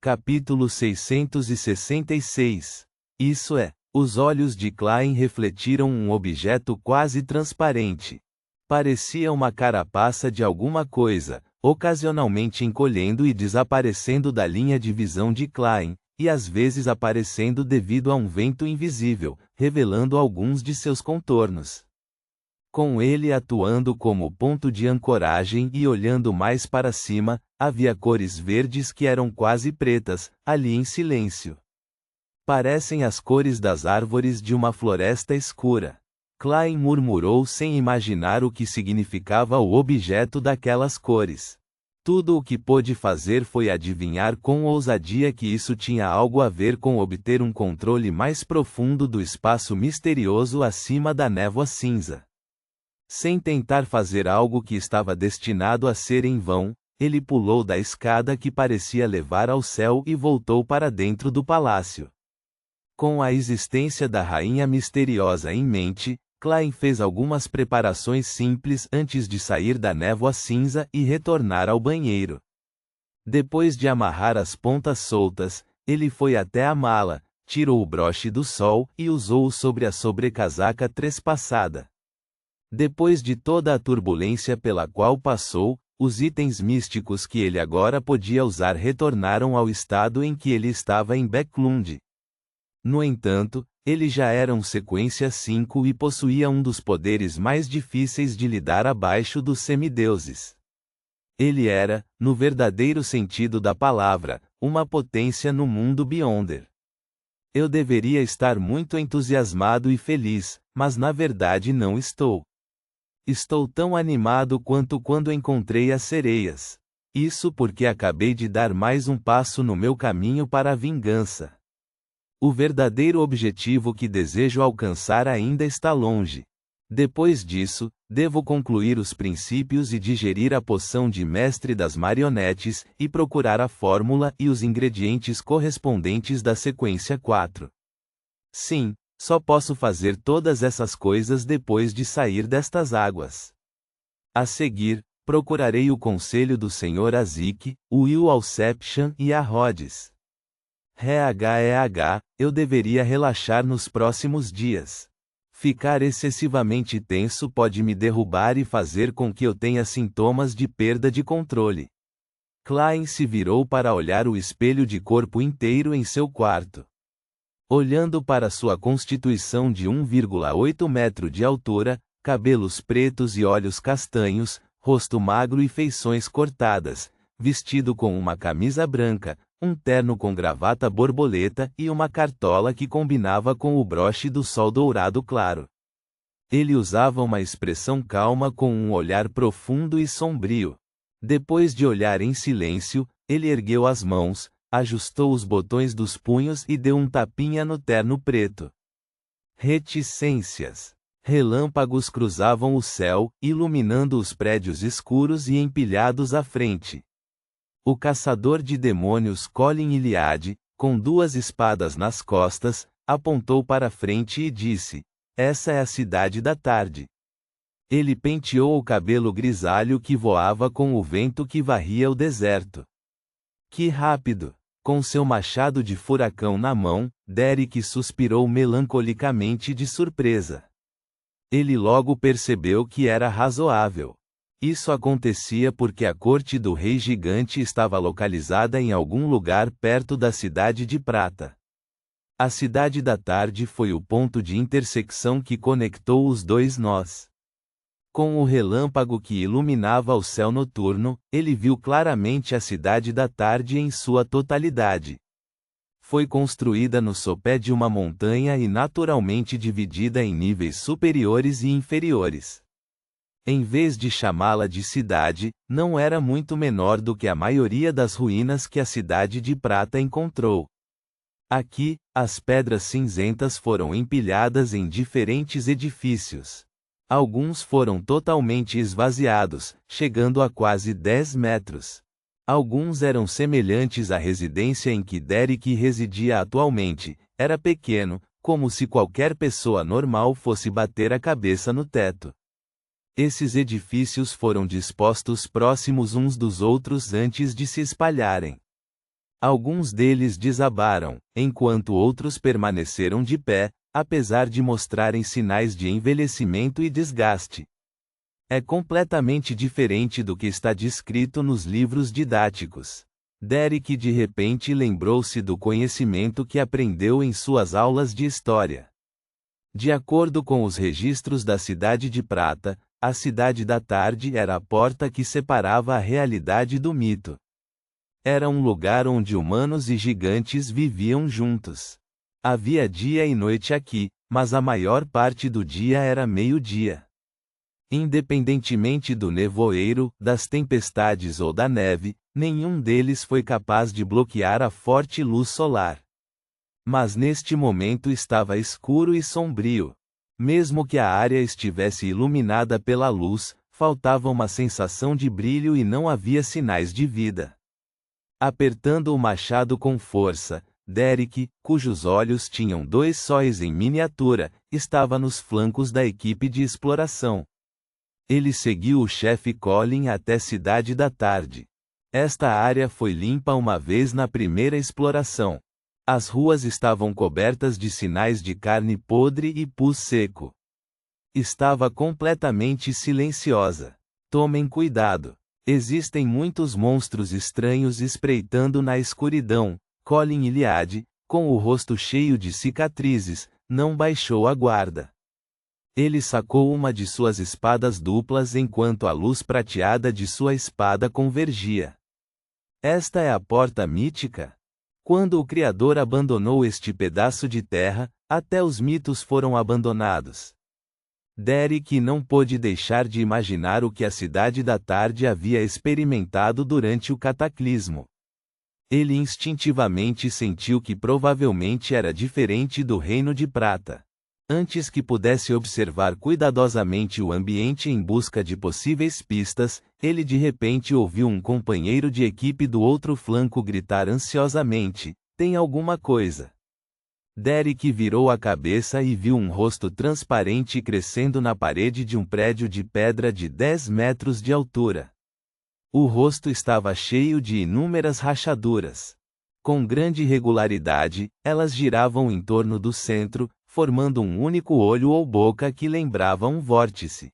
Capítulo 666. Isso é, os olhos de Klein refletiram um objeto quase transparente. Parecia uma carapaça de alguma coisa, ocasionalmente encolhendo e desaparecendo da linha de visão de Klein, e às vezes aparecendo devido a um vento invisível, revelando alguns de seus contornos. Com ele atuando como ponto de ancoragem e olhando mais para cima, havia cores verdes que eram quase pretas, ali em silêncio. Parecem as cores das árvores de uma floresta escura. Klein murmurou sem imaginar o que significava o objeto daquelas cores. Tudo o que pôde fazer foi adivinhar com ousadia que isso tinha algo a ver com obter um controle mais profundo do espaço misterioso acima da névoa cinza. Sem tentar fazer algo que estava destinado a ser em vão, ele pulou da escada que parecia levar ao céu e voltou para dentro do palácio. Com a existência da rainha misteriosa em mente, Klein fez algumas preparações simples antes de sair da névoa cinza e retornar ao banheiro. Depois de amarrar as pontas soltas, ele foi até a mala, tirou o broche do sol e usou-o sobre a sobrecasaca trespassada. Depois de toda a turbulência pela qual passou, os itens místicos que ele agora podia usar retornaram ao estado em que ele estava em Backlund. No entanto, ele já era um sequência 5 e possuía um dos poderes mais difíceis de lidar abaixo dos semideuses. Ele era, no verdadeiro sentido da palavra, uma potência no mundo Beyonder. Eu deveria estar muito entusiasmado e feliz, mas na verdade não estou. Estou tão animado quanto quando encontrei as sereias. Isso porque acabei de dar mais um passo no meu caminho para a vingança. O verdadeiro objetivo que desejo alcançar ainda está longe. Depois disso, devo concluir os princípios e digerir a poção de mestre das marionetes, e procurar a fórmula e os ingredientes correspondentes da sequência 4. Sim, só posso fazer todas essas coisas depois de sair destas águas. A seguir, procurarei o conselho do Sr. Azik, Will Alception e a Rhodes. Eu deveria relaxar nos próximos dias. Ficar excessivamente tenso pode me derrubar e fazer com que eu tenha sintomas de perda de controle. Klein se virou para olhar o espelho de corpo inteiro em seu quarto. Olhando para sua constituição de 1,8 metro de altura, cabelos pretos e olhos castanhos, rosto magro e feições cortadas, vestido com uma camisa branca, um terno com gravata borboleta e uma cartola que combinava com o broche do sol dourado claro. Ele usava uma expressão calma com um olhar profundo e sombrio. Depois de olhar em silêncio, ele ergueu as mãos, ajustou os botões dos punhos e deu um tapinha no terno preto. Reticências. Relâmpagos cruzavam o céu, iluminando os prédios escuros e empilhados à frente. O caçador de demônios Colin Iliade, com duas espadas nas costas, apontou para frente e disse: "Essa é a cidade da tarde." Ele penteou o cabelo grisalho que voava com o vento que varria o deserto. Que rápido! Com seu machado de furacão na mão, Derek suspirou melancolicamente de surpresa. Ele logo percebeu que era razoável. Isso acontecia porque a corte do rei gigante estava localizada em algum lugar perto da cidade de Prata. A cidade da tarde foi o ponto de intersecção que conectou os dois nós. Com o relâmpago que iluminava o céu noturno, ele viu claramente a cidade da tarde em sua totalidade. Foi construída no sopé de uma montanha e naturalmente dividida em níveis superiores e inferiores. Em vez de chamá-la de cidade, não era muito menor do que a maioria das ruínas que a cidade de Prata encontrou. Aqui, as pedras cinzentas foram empilhadas em diferentes edifícios. Alguns foram totalmente esvaziados, chegando a quase 10 metros. Alguns eram semelhantes à residência em que Derek residia atualmente. Era pequeno, como se qualquer pessoa normal fosse bater a cabeça no teto. Esses edifícios foram dispostos próximos uns dos outros antes de se espalharem. Alguns deles desabaram, enquanto outros permaneceram de pé, apesar de mostrarem sinais de envelhecimento e desgaste. É completamente diferente do que está descrito nos livros didáticos. Derek de repente lembrou-se do conhecimento que aprendeu em suas aulas de história. De acordo com os registros da Cidade de Prata, a Cidade da Tarde era a porta que separava a realidade do mito. Era um lugar onde humanos e gigantes viviam juntos. Havia dia e noite aqui, mas a maior parte do dia era meio-dia. Independentemente do nevoeiro, das tempestades ou da neve, nenhum deles foi capaz de bloquear a forte luz solar. Mas neste momento estava escuro e sombrio. Mesmo que a área estivesse iluminada pela luz, faltava uma sensação de brilho e não havia sinais de vida. Apertando o machado com força, Derek, cujos olhos tinham 2 sóis em miniatura, estava nos flancos da equipe de exploração. Ele seguiu o chefe Colin até Cidade da Tarde. Esta área foi limpa uma vez na primeira exploração. As ruas estavam cobertas de sinais de carne podre e pus seco. Estava completamente silenciosa. Tomem cuidado. Existem muitos monstros estranhos espreitando na escuridão. Colin Iliad, com o rosto cheio de cicatrizes, não baixou a guarda. Ele sacou uma de suas espadas duplas enquanto a luz prateada de sua espada convergia. Esta é a porta mítica? Quando o Criador abandonou este pedaço de terra, até os mitos foram abandonados. Derek não pôde deixar de imaginar o que a Cidade da Tarde havia experimentado durante o cataclismo. Ele instintivamente sentiu que provavelmente era diferente do Reino de Prata. Antes que pudesse observar cuidadosamente o ambiente em busca de possíveis pistas, ele de repente ouviu um companheiro de equipe do outro flanco gritar ansiosamente: "Tem alguma coisa?" Derek virou a cabeça e viu um rosto transparente crescendo na parede de um prédio de pedra de 10 metros de altura. O rosto estava cheio de inúmeras rachaduras. Com grande regularidade, elas giravam em torno do centro, formando um único olho ou boca que lembrava um vórtice.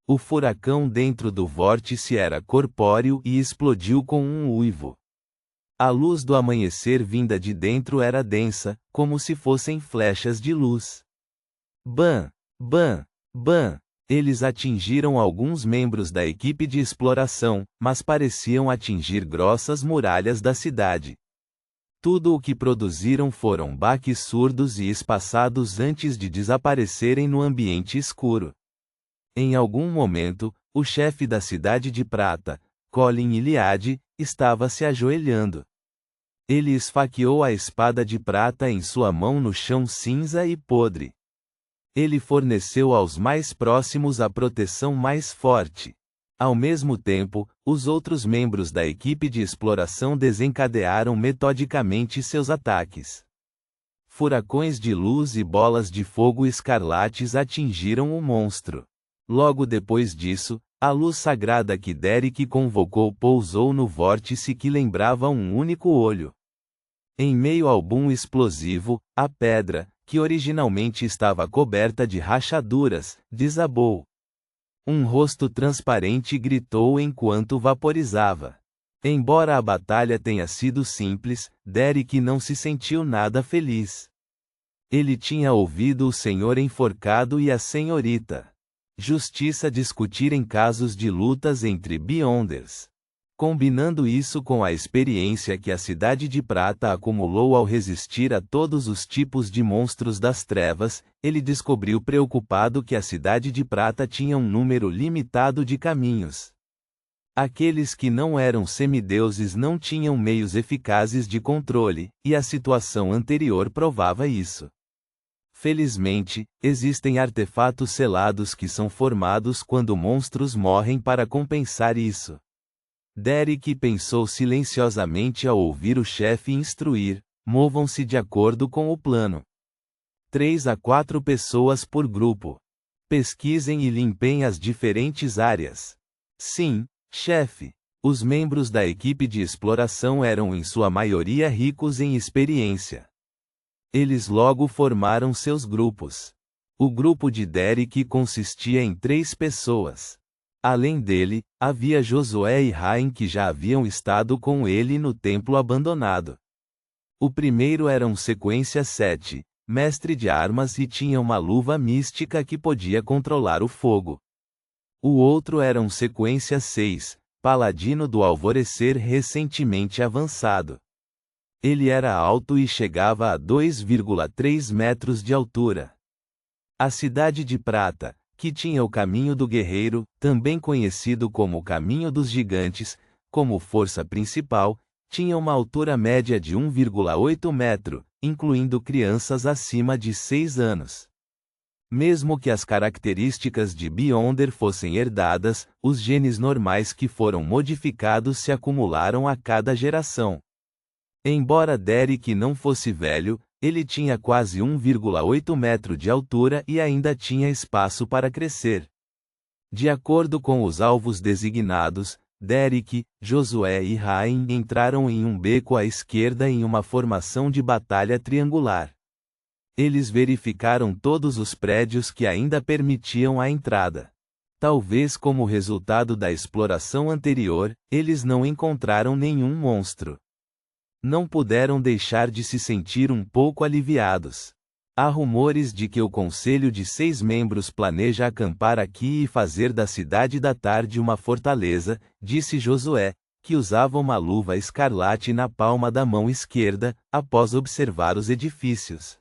O furacão dentro do vórtice era corpóreo e explodiu com um uivo. A luz do amanhecer vinda de dentro era densa, como se fossem flechas de luz. Bam! Bam! Bam! Eles atingiram alguns membros da equipe de exploração, mas pareciam atingir grossas muralhas da cidade. Tudo o que produziram foram baques surdos e espaçados antes de desaparecerem no ambiente escuro. Em algum momento, o chefe da Cidade de Prata, Colin Iliad, estava se ajoelhando. Ele esfaqueou a espada de prata em sua mão no chão cinza e podre. Ele forneceu aos mais próximos a proteção mais forte. Ao mesmo tempo, os outros membros da equipe de exploração desencadearam metodicamente seus ataques. Furacões de luz e bolas de fogo escarlates atingiram o monstro. Logo depois disso, a luz sagrada que Derek convocou pousou no vórtice que lembrava um único olho. Em meio ao boom explosivo, a pedra, que originalmente estava coberta de rachaduras, desabou. Um rosto transparente gritou enquanto vaporizava. Embora a batalha tenha sido simples, Derek não se sentiu nada feliz. Ele tinha ouvido o senhor enforcado e a senhorita Justiça discutirem casos de lutas entre Beyonders. Combinando isso com a experiência que a Cidade de Prata acumulou ao resistir a todos os tipos de monstros das trevas, ele descobriu preocupado que a Cidade de Prata tinha um número limitado de caminhos. Aqueles que não eram semideuses não tinham meios eficazes de controle, e a situação anterior provava isso. Felizmente, existem artefatos selados que são formados quando monstros morrem para compensar isso. Derek pensou silenciosamente ao ouvir o chefe instruir: movam-se de acordo com o plano. 3 a 4 pessoas por grupo. Pesquisem e limpem as diferentes áreas. Sim, chefe. Os membros da equipe de exploração eram em sua maioria ricos em experiência. Eles logo formaram seus grupos. O grupo de Derek consistia em 3 pessoas. Além dele, havia Josué e Raim que já haviam estado com ele no templo abandonado. O primeiro era um sequência 7, mestre de armas e tinha uma luva mística que podia controlar o fogo. O outro era um sequência 6, paladino do alvorecer recentemente avançado. Ele era alto e chegava a 2,3 metros de altura. A Cidade de Prata, que tinha o Caminho do Guerreiro, também conhecido como o Caminho dos Gigantes, como força principal, tinha uma altura média de 1,8 metro, incluindo crianças acima de 6 anos. Mesmo que as características de Beyonder fossem herdadas, os genes normais que foram modificados se acumularam a cada geração. Embora Derek não fosse velho, ele tinha quase 1,8 metro de altura e ainda tinha espaço para crescer. De acordo com os alvos designados, Derek, Josué e Raim entraram em um beco à esquerda em uma formação de batalha triangular. Eles verificaram todos os prédios que ainda permitiam a entrada. Talvez como resultado da exploração anterior, eles não encontraram nenhum monstro. Não puderam deixar de se sentir um pouco aliviados. Há rumores de que o Conselho de 6 membros planeja acampar aqui e fazer da Cidade da Tarde uma fortaleza, disse Josué, que usava uma luva escarlate na palma da mão esquerda, após observar os edifícios.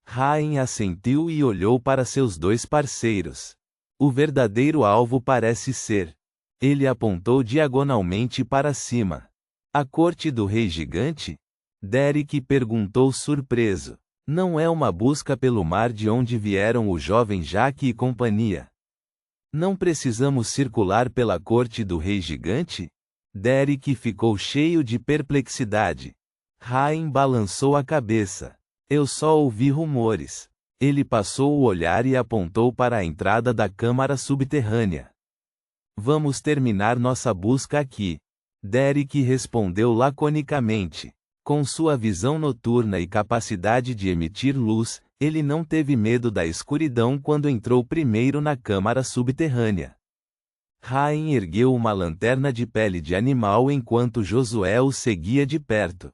Raim assentiu e olhou para seus 2 parceiros. O verdadeiro alvo parece ser. Ele apontou diagonalmente para cima. A corte do rei gigante? Derek perguntou surpreso. Não é uma busca pelo mar de onde vieram o jovem Jaque e companhia. Não precisamos circular pela corte do rei gigante? Derek ficou cheio de perplexidade. Raim balançou a cabeça. Eu só ouvi rumores. Ele passou o olhar e apontou para a entrada da câmara subterrânea. Vamos terminar nossa busca aqui. Derek respondeu laconicamente. Com sua visão noturna e capacidade de emitir luz, ele não teve medo da escuridão quando entrou primeiro na câmara subterrânea. Raim ergueu uma lanterna de pele de animal enquanto Josué o seguia de perto.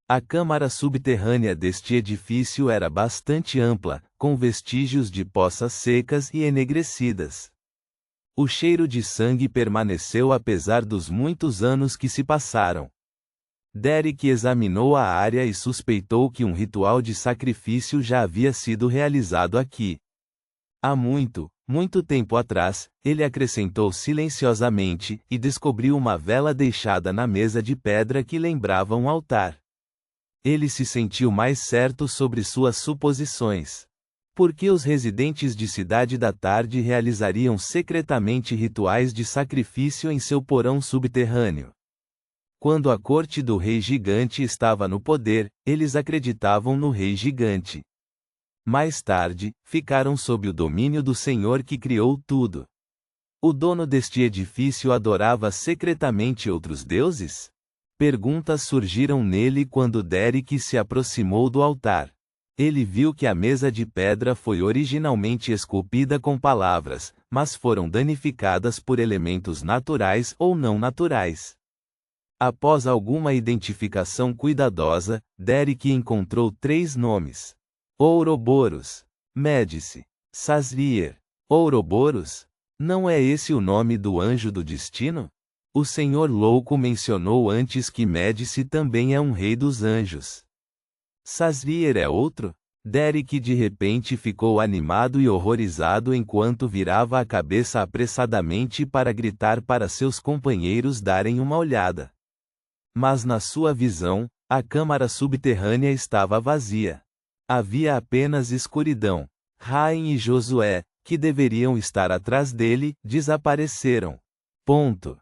A câmara subterrânea deste edifício era bastante ampla, com vestígios de poças secas e enegrecidas. O cheiro de sangue permaneceu apesar dos muitos anos que se passaram. Derek examinou a área e suspeitou que um ritual de sacrifício já havia sido realizado aqui. Há muito, muito tempo atrás, ele acrescentou silenciosamente, e descobriu uma vela deixada na mesa de pedra que lembrava um altar. Ele se sentiu mais certo sobre suas suposições. Por que os residentes de Cidade da Tarde realizariam secretamente rituais de sacrifício em seu porão subterrâneo? Quando a corte do rei gigante estava no poder, eles acreditavam no rei gigante. Mais tarde, ficaram sob o domínio do Senhor que criou tudo. O dono deste edifício adorava secretamente outros deuses? Perguntas surgiram nele quando Derek se aproximou do altar. Ele viu que a mesa de pedra foi originalmente esculpida com palavras, mas foram danificadas por elementos naturais ou não naturais. Após alguma identificação cuidadosa, Derek encontrou 3 nomes: Ouroboros, Médici, Sazriel. Ouroboros? Não é esse o nome do anjo do destino? O Senhor Louco mencionou antes que Médici também é um rei dos anjos. Sazriel é outro? Derek de repente ficou animado e horrorizado enquanto virava a cabeça apressadamente para gritar para seus companheiros darem uma olhada. Mas na sua visão, a câmara subterrânea estava vazia. Havia apenas escuridão. Raim e Josué, que deveriam estar atrás dele, desapareceram. Ponto.